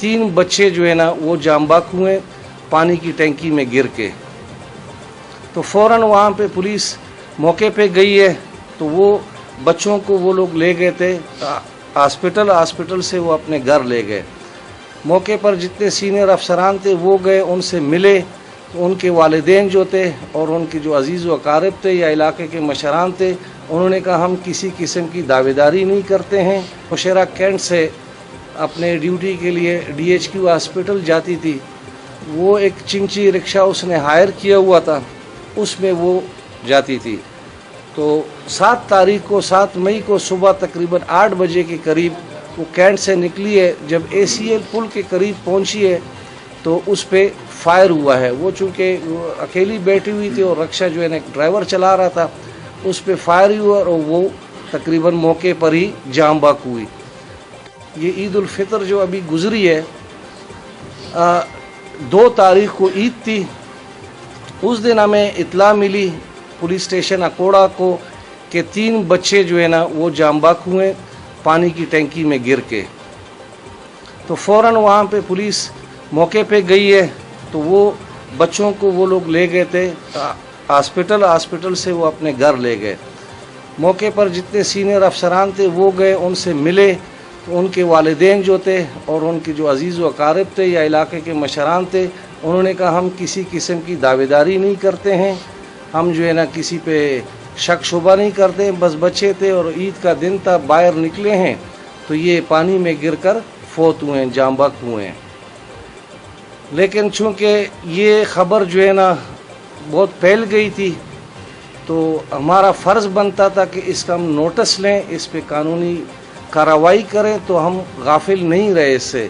3 बच्चे जो है ना वो जामबाग हुए पानी की टैंकी में गिर के। तो फ़ौरन वहाँ पे पुलिस मौके पे गई है, तो वो बच्चों को वो लोग ले गए थे हॉस्पिटल से वो अपने घर ले गए। मौके पर जितने सीनियर अफसरान थे वो गए, उनसे मिले, तो उनके वालिदैन जो थे और उनके जो अजीज़ व अकारिब थे या इलाके के मशरान थे, उन्होंने कहा हम किसी किस्म की दावेदारी नहीं करते हैं। नौशेरा कैंट से अपने ड्यूटी के लिए DHQ हॉस्पिटल जाती थी, वो एक चिंची रिक्शा उसने हायर किया हुआ था, उसमें वो जाती थी। तो 7 मई को सुबह तकरीबन 8 बजे के करीब वो कैंट से निकली है। जब ACL पुल के करीब पहुंची है तो उस पे फायर हुआ है। वो चूँकि अकेली बैठी हुई थी और रिक्शा जो है ना एक ड्राइवर चला रहा था, उस पे फायर हुआ और वो तकरीबन मौके पर ही जामबाग हुई। ये ईद उल फितर जो अभी गुजरी है, 2 तारीख को ईद थी। उस दिन हमें इत्ला मिली पुलिस स्टेशन अकोड़ा को कि 3 बच्चे जो है ना वो जामबाग हुए पानी की टैंकी में गिर के। तो फ़ौरन वहाँ पे पुलिस मौके पे गई है, तो वो बच्चों को वो लोग ले गए थे हॉस्पिटल से वो अपने घर ले गए। मौके पर जितने सीनियर अफसरान थे वो गए, उनसे मिले, तो उनके वालिदैन जो थे और उनके जो अजीज़ व अकारिब थे या इलाके के मशरान थे, उन्होंने कहा हम किसी किस्म की दावेदारी नहीं करते हैं, हम जो है ना किसी पे शक शुबा नहीं करते हैं, बस बच्चे थे और ईद का दिन था, बाहर निकले हैं तो ये पानी में गिरकर फौत हुए हैं, जामबाग हुए हैं। लेकिन चूँकि ये ख़बर जो है ना बहुत फैल गई थी, तो हमारा फ़र्ज़ बनता था कि इसका हम नोटिस लें, इस पे कानूनी कार्रवाई करें। तो हम गाफिल नहीं रहे इससे।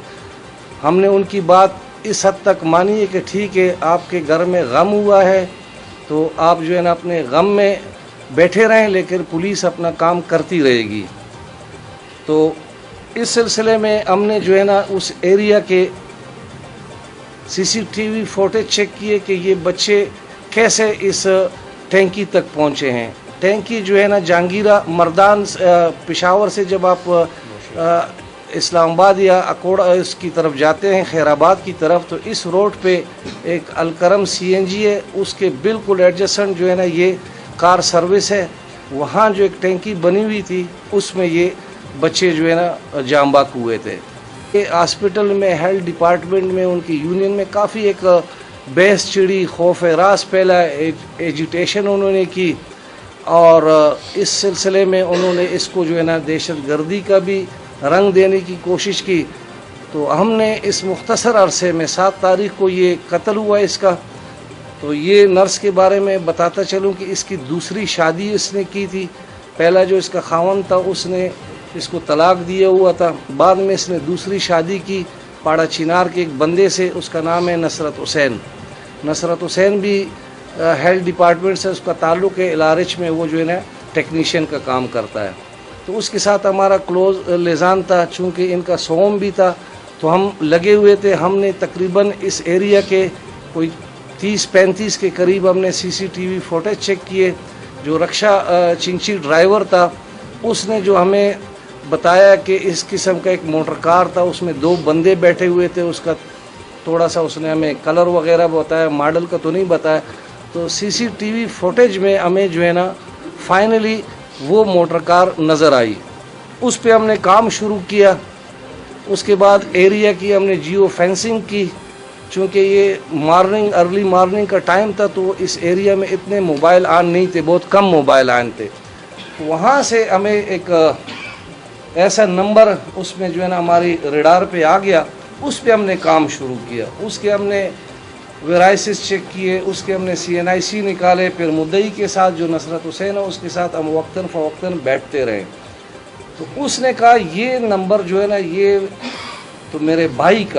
हमने उनकी बात इस हद तक मानी है कि ठीक है, आपके घर में गम हुआ है तो आप जो है ना अपने गम में बैठे रहें, लेकिन पुलिस अपना काम करती रहेगी। तो इस सिलसिले में हमने जो है ना उस एरिया के CCTV फुटेज चेक किए कि ये बच्चे कैसे इस टैंकी तक पहुंचे हैं। टैंकी जो है ना जहांगीरा मर्दान पेशावर से जब आप इस्लामाबाद या अकोड़ा इसकी तरफ जाते हैं, खैराबाद की तरफ, तो इस रोड पे एक अलकरम CNG है, उसके बिल्कुल एडजेसेंट जो है ना ये कार सर्विस है। वहाँ जो एक टैंकी बनी हुई थी उसमें ये बच्चे जो है ना जामबाग हुए थे। ये हॉस्पिटल में हेल्थ डिपार्टमेंट में उनकी यूनियन में काफ़ी एक बहस चिड़ी, खौफ रास फैला, एजिटेशन उन्होंने की और इस सिलसिले में उन्होंने इसको जो है ना दहशतगर्दी का भी रंग देने की कोशिश की। तो हमने इस मुख्तसर अरसे में 7 तारीख को ये कत्ल हुआ इसका। तो ये नर्स के बारे में बताता चलूँ कि इसकी दूसरी शादी इसने की थी। पहला जो इसका खावन था उसने इसको तलाक दिया हुआ था, बाद में इसने दूसरी शादी की पाड़ा चिनार के एक बंदे से, उसका नाम है नसरत हुसैन। नसरत हुसैन भी हेल्थ डिपार्टमेंट से उसका ताल्लुक़ है, इलारिच में वो जो है ना टेक्नीशियन का काम करता है। तो उसके साथ हमारा क्लोज लिजान था, चूँकि इनका सोम भी था तो हम लगे हुए थे। हमने तकरीबन इस एरिया के कोई 30-35 के करीब हमने CCTV फुटेज चेक किए। जो रिक्शा चिंची ड्राइवर था उसने जो हमें बताया कि इस किस्म का एक मोटर कार था, उसमें 2 बंदे बैठे हुए थे। उसका थोड़ा सा उसने हमें कलर वगैरह बताया, मॉडल का तो नहीं बताया। तो CCTV फुटेज में हमें जो है ना फाइनली वो मोटर कार नज़र आई, उस पे हमने काम शुरू किया। उसके बाद एरिया की हमने जियो फेंसिंग की, चूँकि ये अर्ली मॉर्निंग का टाइम था तो इस एरिया में इतने मोबाइल ऑन नहीं थे, बहुत कम मोबाइल ऑन थे। वहाँ से हमें एक ऐसा नंबर उसमें जो है ना हमारी रडार पे आ गया, उस पे हमने काम शुरू किया। उसके हमने वेराइसिस चेक किए, उसके हमने CNIC निकाले। फिर मुद्दई के साथ जो नसरत हुसैन है उसके साथ हम वक्तन फ़वक्तन बैठते रहे। तो उसने कहा ये नंबर जो है ना ये तो मेरे भाई का